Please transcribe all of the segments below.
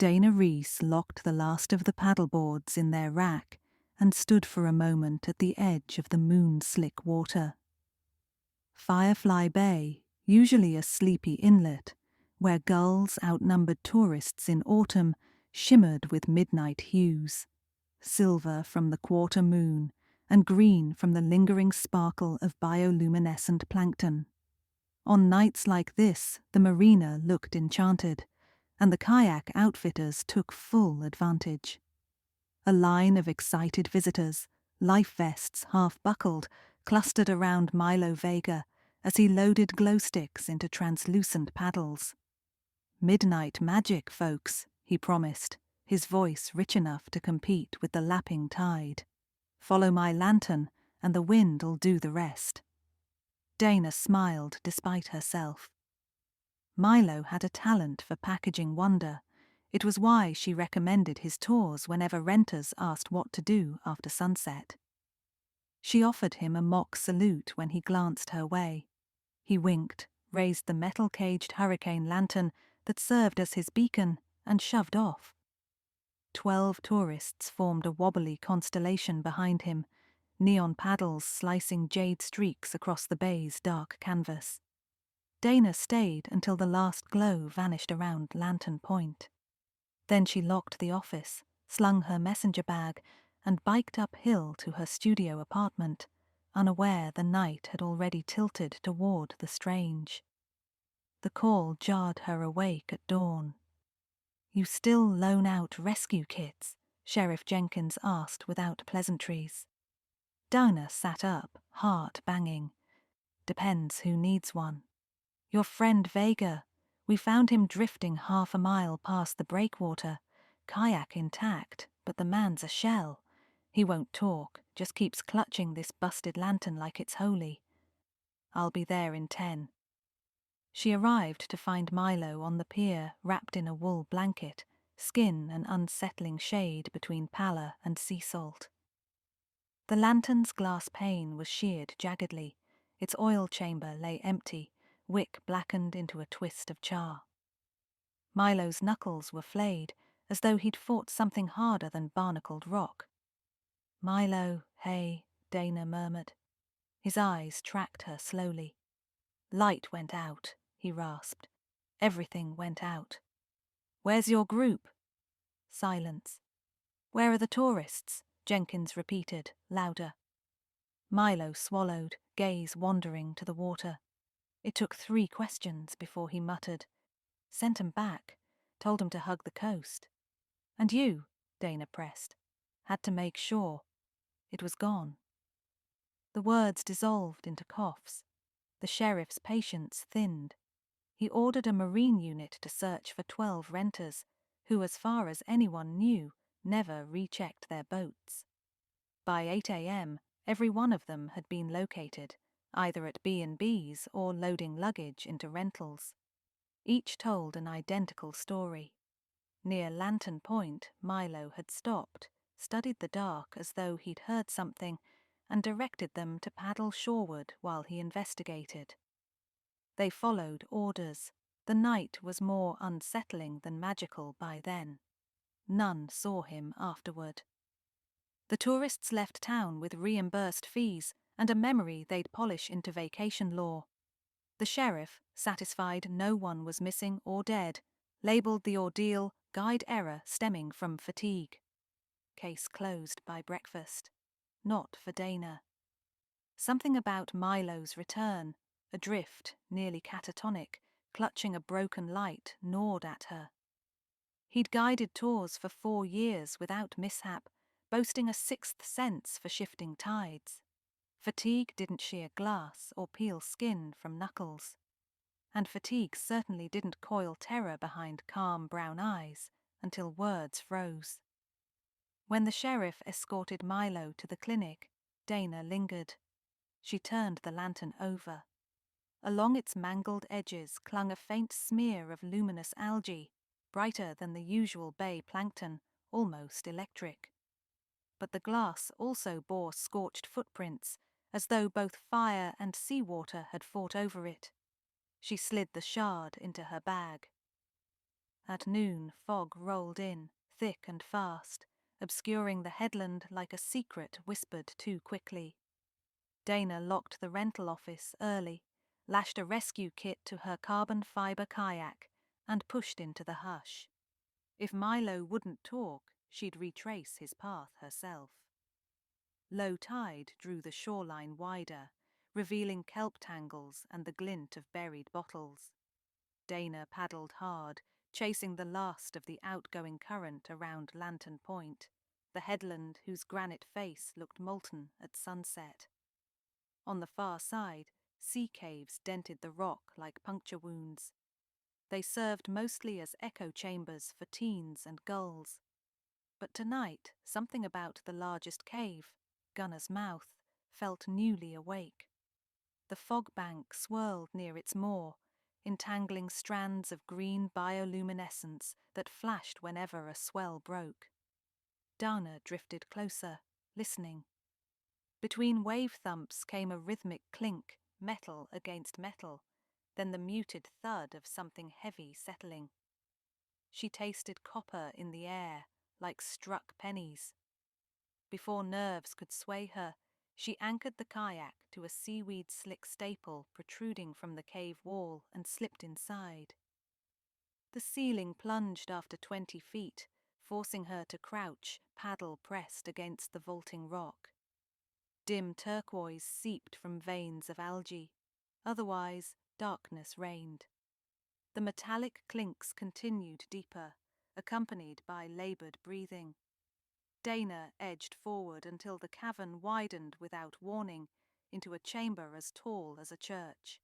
Dana Reese locked the last of the paddleboards in their rack and stood for a moment at the edge of the moon-slick water. Firefly Bay, usually a sleepy inlet, where gulls outnumbered tourists in autumn, shimmered with midnight hues, silver from the quarter moon and green from the lingering sparkle of bioluminescent plankton. On nights like this, the marina looked enchanted, and the kayak outfitters took full advantage. A line of excited visitors, life vests half buckled, clustered around Milo Vega as he loaded glow sticks into translucent paddles. "Midnight magic, folks," he promised, his voice rich enough to compete with the lapping tide. "Follow my lantern, and the wind'll do the rest." Dana smiled despite herself. Milo had a talent for packaging wonder. It was why she recommended his tours whenever renters asked what to do after sunset. She offered him a mock salute when he glanced her way. He winked, raised the metal-caged hurricane lantern that served as his beacon, and shoved off. 12 tourists formed a wobbly constellation behind him, neon paddles slicing jade streaks across the bay's dark canvas. Dana stayed until the last glow vanished around Lantern Point. Then she locked the office, slung her messenger bag, and biked uphill to her studio apartment, unaware the night had already tilted toward the strange. The call jarred her awake at dawn. "You still loan out rescue kits?" Sheriff Jenkins asked without pleasantries. Dana sat up, heart banging. "Depends who needs one. Your friend Vega, we found him drifting half a mile past the breakwater, kayak intact, but the man's a shell. He won't talk, just keeps clutching this busted lantern like it's holy. I'll be there in 10. She arrived to find Milo on the pier, wrapped in a wool blanket, skin an unsettling shade between pallor and sea salt. The lantern's glass pane was sheared jaggedly. Its oil chamber lay empty, wick blackened into a twist of char. Milo's knuckles were flayed, as though he'd fought something harder than barnacled rock. "Milo, hey," Dana murmured. His eyes tracked her slowly. "Light went out," he rasped. "Everything went out." "Where's your group?" Silence. "Where are the tourists?" Jenkins repeated, louder. Milo swallowed, gaze wandering to the water. It took 3 questions before he muttered. "Sent 'em back. Told 'em to hug the coast." "And you?" Dana pressed. "Had to make sure." It was gone. The words dissolved into coughs. The sheriff's patience thinned. He ordered a marine unit to search for 12 renters, who, as far as anyone knew, never rechecked their boats. By 8 a.m., every one of them had been located, either at B&Bs or loading luggage into rentals. Each told an identical story. Near Lantern Point, Milo had stopped, studied the dark as though he'd heard something, and directed them to paddle shoreward while he investigated. They followed orders. The night was more unsettling than magical by then. None saw him afterward. The tourists left town with reimbursed fees and a memory they'd polish into vacation lore. The sheriff, satisfied no one was missing or dead, labeled the ordeal guide error stemming from fatigue. Case closed by breakfast. Not for Dana. Something about Milo's return, adrift, nearly catatonic, clutching a broken light, gnawed at her. He'd guided tours for 4 years without mishap, boasting a 6th sense for shifting tides. Fatigue didn't shear glass or peel skin from knuckles. And fatigue certainly didn't coil terror behind calm brown eyes until words froze. When the sheriff escorted Milo to the clinic, Dana lingered. She turned the lantern over. Along its mangled edges clung a faint smear of luminous algae, brighter than the usual bay plankton, almost electric. But the glass also bore scorched footprints, as though both fire and seawater had fought over it. She slid the shard into her bag. At noon, fog rolled in, thick and fast, obscuring the headland like a secret whispered too quickly. Dana locked the rental office early, lashed a rescue kit to her carbon fiber kayak, and pushed into the hush. If Milo wouldn't talk, she'd retrace his path herself. Low tide drew the shoreline wider, revealing kelp tangles and the glint of buried bottles. Dana paddled hard, chasing the last of the outgoing current around Lantern Point, the headland whose granite face looked molten at sunset. On the far side, sea caves dented the rock like puncture wounds. They served mostly as echo chambers for teens and gulls. But tonight, something about the largest cave, Gunner's Mouth, felt newly awake. The fog bank swirled near its maw, entangling strands of green bioluminescence that flashed whenever a swell broke. Dana drifted closer, listening. Between wave thumps came a rhythmic clink, metal against metal, then the muted thud of something heavy settling. She tasted copper in the air, like struck pennies. Before nerves could sway her, she anchored the kayak to a seaweed-slick staple protruding from the cave wall and slipped inside. The ceiling plunged after 20 feet, forcing her to crouch, paddle pressed against the vaulting rock. Dim turquoise seeped from veins of algae. Otherwise, darkness reigned. The metallic clinks continued deeper, accompanied by laboured breathing. Dana edged forward until the cavern widened without warning into a chamber as tall as a church.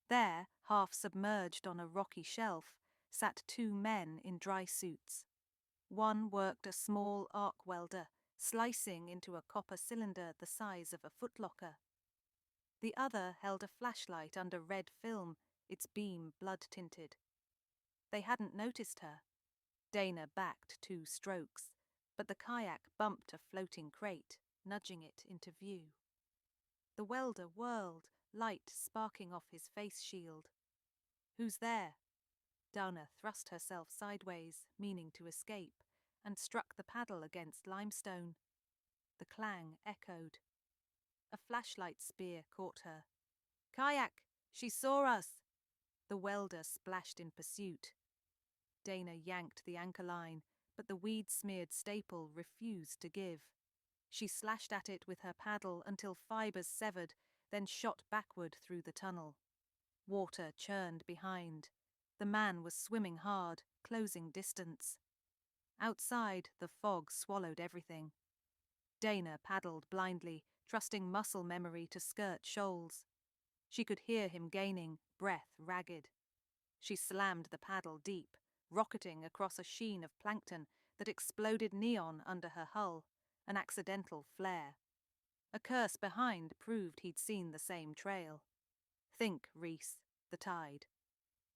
There, half submerged on a rocky shelf, sat 2 men in dry suits. One worked a small arc welder, slicing into a copper cylinder the size of a footlocker. The other held a flashlight under red film, its beam blood-tinted. They hadn't noticed her. Dana backed 2 strokes, but the kayak bumped a floating crate, nudging it into view. The welder whirled, light sparking off his face shield. "Who's there?" Dana thrust herself sideways, meaning to escape, and struck the paddle against limestone. The clang echoed. A flashlight spear caught her. "Kayak! She saw us!" The welder splashed in pursuit. Dana yanked the anchor line, but the weed-smeared staple refused to give. She slashed at it with her paddle until fibers severed, then shot backward through the tunnel. Water churned behind. The man was swimming hard, closing distance. Outside, the fog swallowed everything. Dana paddled blindly, trusting muscle memory to skirt shoals. She could hear him gaining, breath ragged. She slammed the paddle deep, rocketing across a sheen of plankton that exploded neon under her hull, an accidental flare. A curse behind proved he'd seen the same trail. Think, Reese, the tide.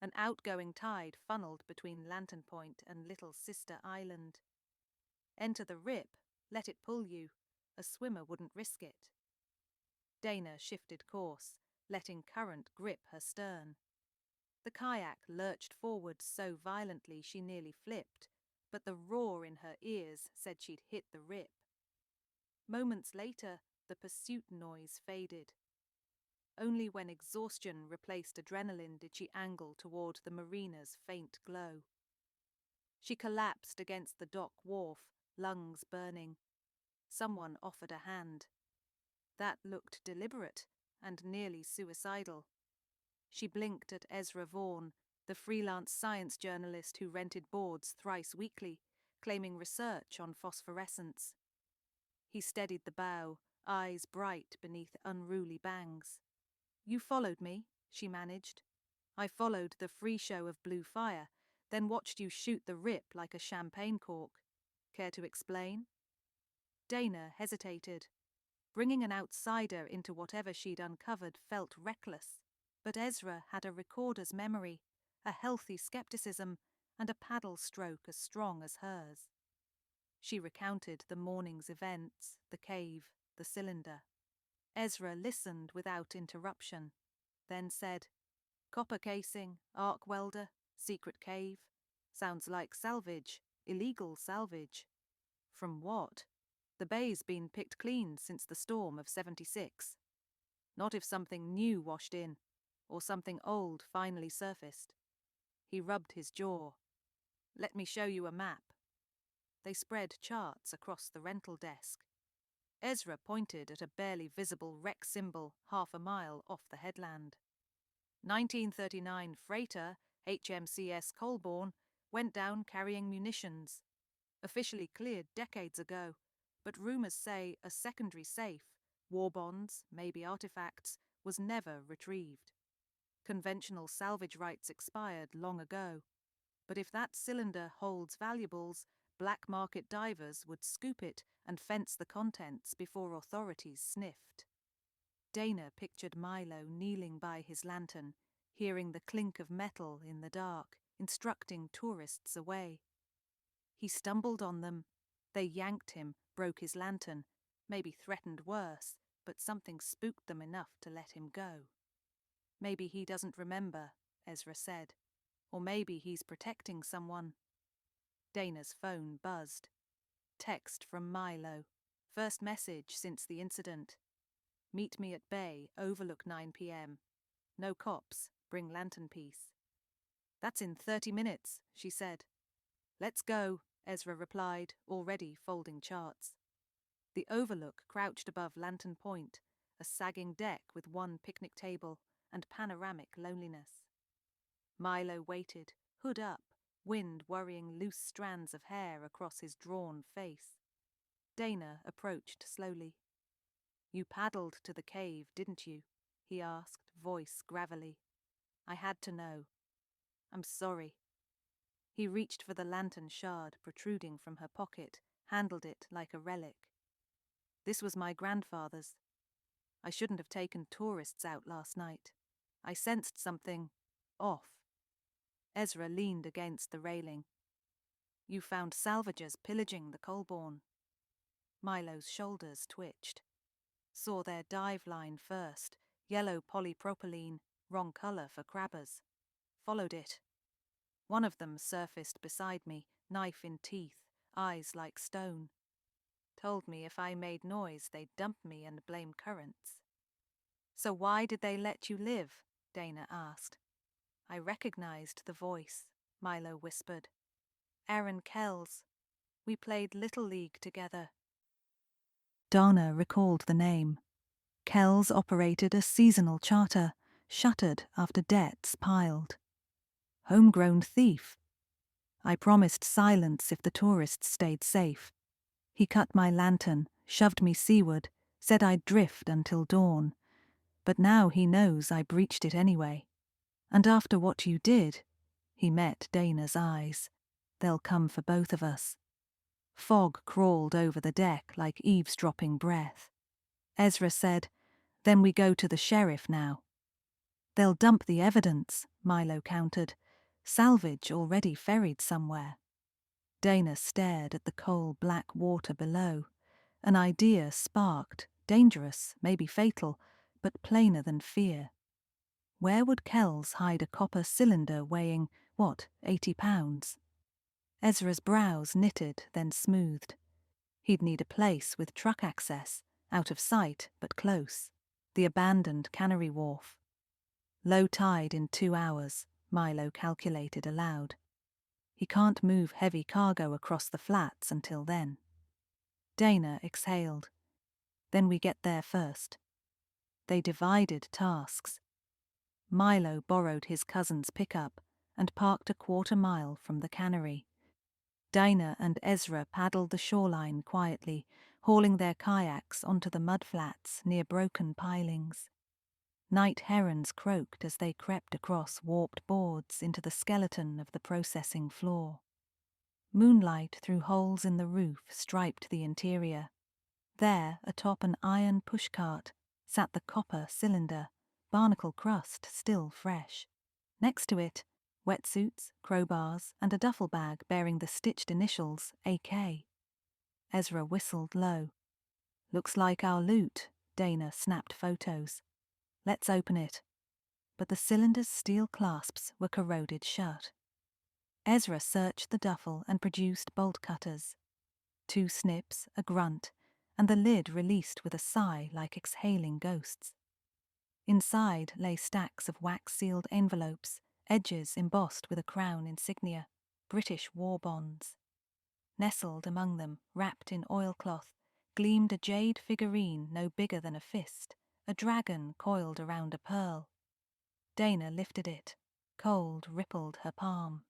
An outgoing tide funneled between Lantern Point and Little Sister Island. Enter the rip, let it pull you. A swimmer wouldn't risk it. Dana shifted course, letting current grip her stern. The kayak lurched forward so violently she nearly flipped, but the roar in her ears said she'd hit the rip. Moments later, the pursuit noise faded. Only when exhaustion replaced adrenaline did she angle toward the marina's faint glow. She collapsed against the dock wharf, lungs burning. Someone offered a hand. That looked deliberate and nearly suicidal. She blinked at Ezra Vaughan, the freelance science journalist who rented boards thrice weekly, claiming research on phosphorescence. He steadied the bow, eyes bright beneath unruly bangs. "You followed me," she managed. "I followed the free show of blue fire, then watched you shoot the rip like a champagne cork. Care to explain?" Dana hesitated. Bringing an outsider into whatever she'd uncovered felt reckless, but Ezra had a recorder's memory, a healthy skepticism, and a paddle stroke as strong as hers. She recounted the morning's events, the cave, the cylinder. Ezra listened without interruption, then said, "Copper casing, arc welder, secret cave." Sounds like salvage, illegal salvage. From what? The bay's been picked clean since the storm of '76. Not if something new washed in, or something old finally surfaced. He rubbed his jaw. Let me show you a map. They spread charts across the rental desk. Ezra pointed at a barely visible wreck symbol 1/2 mile off the headland. 1939 freighter HMCS Colborne went down carrying munitions. Officially cleared decades ago, but rumours say a secondary safe, war bonds, maybe artifacts, was never retrieved. Conventional salvage rights expired long ago, but if that cylinder holds valuables, black market divers would scoop it and fence the contents before authorities sniffed. Dana pictured Milo kneeling by his lantern, hearing the clink of metal in the dark, instructing tourists away. He stumbled on them. They yanked him, broke his lantern, maybe threatened worse, but something spooked them enough to let him go. Maybe he doesn't remember, Ezra said. Or maybe he's protecting someone. Dana's phone buzzed. Text from Milo. First message since the incident. Meet me at bay, overlook 9 p.m. No cops, bring lantern piece. That's in 30 minutes, she said. Let's go, Ezra replied, already folding charts. The overlook crouched above Lantern Point, a sagging deck with one picnic table and panoramic loneliness. Milo waited, hood up, wind worrying loose strands of hair across his drawn face. Dana approached slowly. You paddled to the cave, didn't you? He asked, voice gravelly. I had to know. I'm sorry. He reached for the lantern shard protruding from her pocket, handled it like a relic. This was my grandfather's. I shouldn't have taken tourists out last night. I sensed something off. Ezra leaned against the railing. You found salvagers pillaging the Colborne. Milo's shoulders twitched. Saw their dive line first, yellow polypropylene, wrong colour for crabbers. Followed it. One of them surfaced beside me, knife in teeth, eyes like stone. Told me if I made noise they'd dump me and blame currents. So why did they let you live? Dana asked. I recognized the voice, Milo whispered. Aaron Kells. We played Little League together. Dana recalled the name. Kells operated a seasonal charter, shuttered after debts piled. Homegrown thief. I promised silence if the tourists stayed safe. He cut my lantern, shoved me seaward, said I'd drift until dawn. But now he knows I breached it anyway. And after what you did, he met Dana's eyes. They'll come for both of us. Fog crawled over the deck like eavesdropping breath. Ezra said, Then we go to the sheriff now. They'll dump the evidence, Milo countered. Salvage already ferried somewhere. Dana stared at the coal-black water below. An idea sparked, dangerous, maybe fatal, but plainer than fear. Where would Kells hide a copper cylinder weighing, 80 pounds? Ezra's brows knitted, then smoothed. He'd need a place with truck access, out of sight but close. The abandoned cannery wharf. Low tide in 2 hours, Milo calculated aloud. He can't move heavy cargo across the flats until then. Dana exhaled. Then we get there first. They divided tasks. Milo borrowed his cousin's pickup and parked a 1/4 mile from the cannery. Dana and Ezra paddled the shoreline quietly, hauling their kayaks onto the mudflats near broken pilings. Night herons croaked as they crept across warped boards into the skeleton of the processing floor. Moonlight through holes in the roof striped the interior. There, atop an iron pushcart, sat the copper cylinder, barnacle crust still fresh. Next to it, wetsuits, crowbars, and a duffel bag bearing the stitched initials AK. Ezra whistled low. Looks like our loot, Dana snapped photos. Let's open it. But the cylinder's steel clasps were corroded shut. Ezra searched the duffel and produced bolt cutters. 2 snips, a grunt, and the lid released with a sigh like exhaling ghosts. Inside lay stacks of wax-sealed envelopes, edges embossed with a crown insignia, British war bonds. Nestled among them, wrapped in oilcloth, gleamed a jade figurine no bigger than a fist, a dragon coiled around a pearl. Dana lifted it. Cold rippled her palm.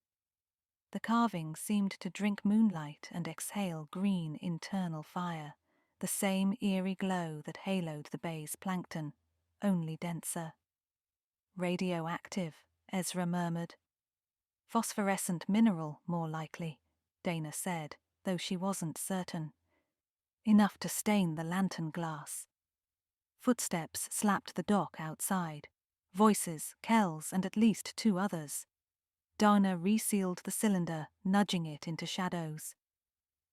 The carving seemed to drink moonlight and exhale green internal fire, the same eerie glow that haloed the bay's plankton, only denser. Radioactive, Ezra murmured. Phosphorescent mineral, more likely, Dana said, though she wasn't certain. Enough to stain the lantern glass. Footsteps slapped the dock outside. Voices, Kells, and at least 2 others. Dana resealed the cylinder, nudging it into shadows.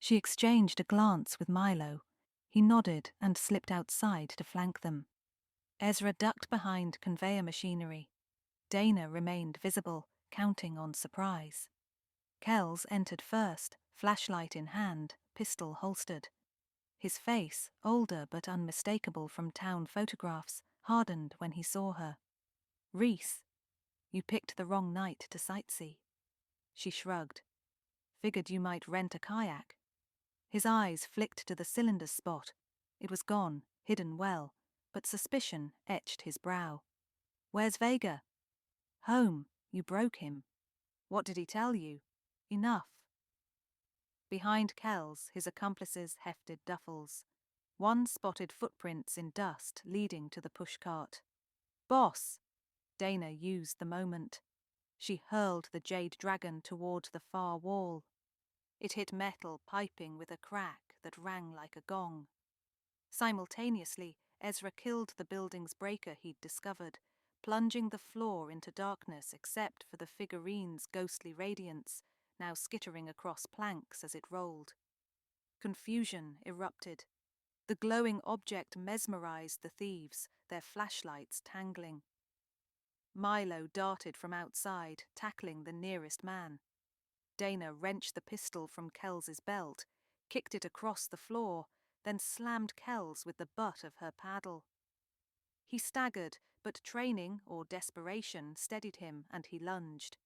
She exchanged a glance with Milo. He nodded and slipped outside to flank them. Ezra ducked behind conveyor machinery. Dana remained visible, counting on surprise. Kells entered first, flashlight in hand, pistol holstered. His face, older but unmistakable from town photographs, hardened when he saw her. "Reese, you picked the wrong night to sightsee." She shrugged. "Figured you might rent a kayak." His eyes flicked to the cylinder spot. It was gone, hidden well, but suspicion etched his brow. "Where's Vega?" "Home. You broke him." "What did he tell you?" "Enough." Behind Kells, his accomplices hefted duffels. One spotted footprints in dust leading to the pushcart. "Boss!" Dana used the moment. She hurled the jade dragon toward the far wall. It hit metal, piping with a crack that rang like a gong. Simultaneously, Ezra killed the building's breaker he'd discovered, plunging the floor into darkness except for the figurine's ghostly radiance, now skittering across planks as it rolled. Confusion erupted. The glowing object mesmerized the thieves, their flashlights tangling. Milo darted from outside, tackling the nearest man. Dana wrenched the pistol from Kells's belt, kicked it across the floor, then slammed Kells with the butt of her paddle. He staggered, but training or desperation steadied him and he lunged.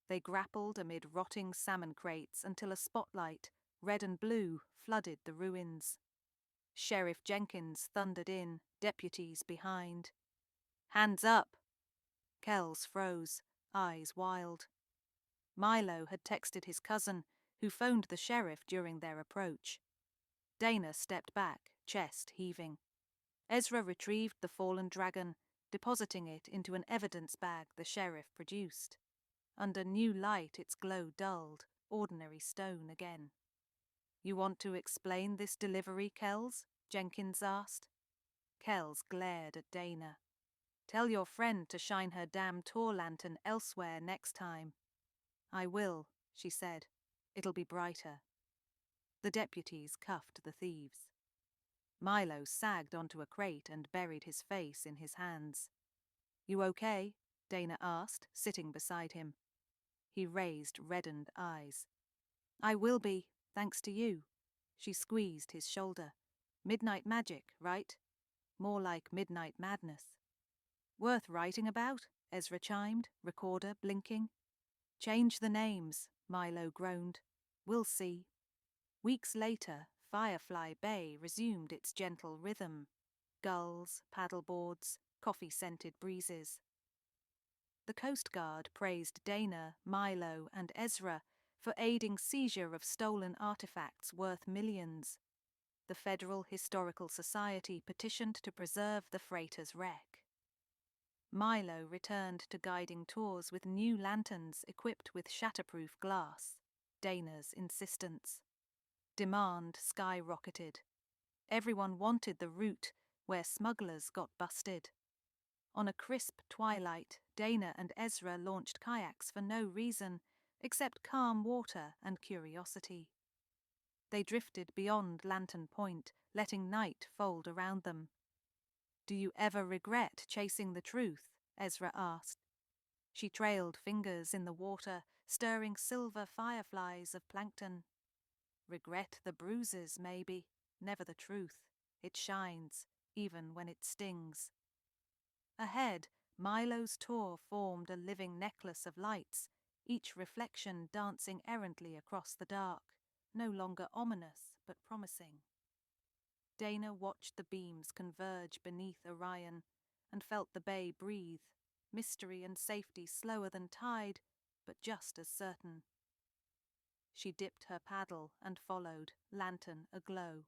They grappled amid rotting salmon crates until a spotlight, red and blue, flooded the ruins. Sheriff Jenkins thundered in, deputies behind. "Hands up!" Kells froze, eyes wild. Milo had texted his cousin, who phoned the sheriff during their approach. Dana stepped back, chest heaving. Ezra retrieved the fallen dragon, depositing it into an evidence bag the sheriff produced. Under new light its glow dulled, ordinary stone again. "You want to explain this delivery, Kells?" Jenkins asked. Kells glared at Dana. "Tell your friend to shine her damn tour lantern elsewhere next time." "I will," she said. "It'll be brighter." The deputies cuffed the thieves. Milo sagged onto a crate and buried his face in his hands. "You okay?" Dana asked, sitting beside him. He raised reddened eyes. "I will be, thanks to you." She squeezed his shoulder. "Midnight magic, right? More like midnight madness." "Worth writing about?" Ezra chimed, recorder blinking. "Change the names," Milo groaned. "We'll see." Weeks later, Firefly Bay resumed its gentle rhythm. Gulls, paddleboards, coffee-scented breezes. The Coast Guard praised Dana, Milo, and Ezra for aiding seizure of stolen artifacts worth millions. The Federal Historical Society petitioned to preserve the freighter's wreck. Milo returned to guiding tours with new lanterns equipped with shatterproof glass. Dana's insistence. Demand skyrocketed. Everyone wanted the route where smugglers got busted. On a crisp twilight, Dana and Ezra launched kayaks for no reason except calm water and curiosity. They drifted beyond Lantern Point, letting night fold around them. "Do you ever regret chasing the truth?" Ezra asked. She trailed fingers in the water, stirring silver fireflies of plankton. Regret the bruises, maybe, never the truth. It shines, even when it stings. Ahead, Milo's tour formed a living necklace of lights, each reflection dancing errantly across the dark, no longer ominous but promising. Dana watched the beams converge beneath Orion and felt the bay breathe, mystery and safety slower than tide, but just as certain. She dipped her paddle and followed, lantern aglow.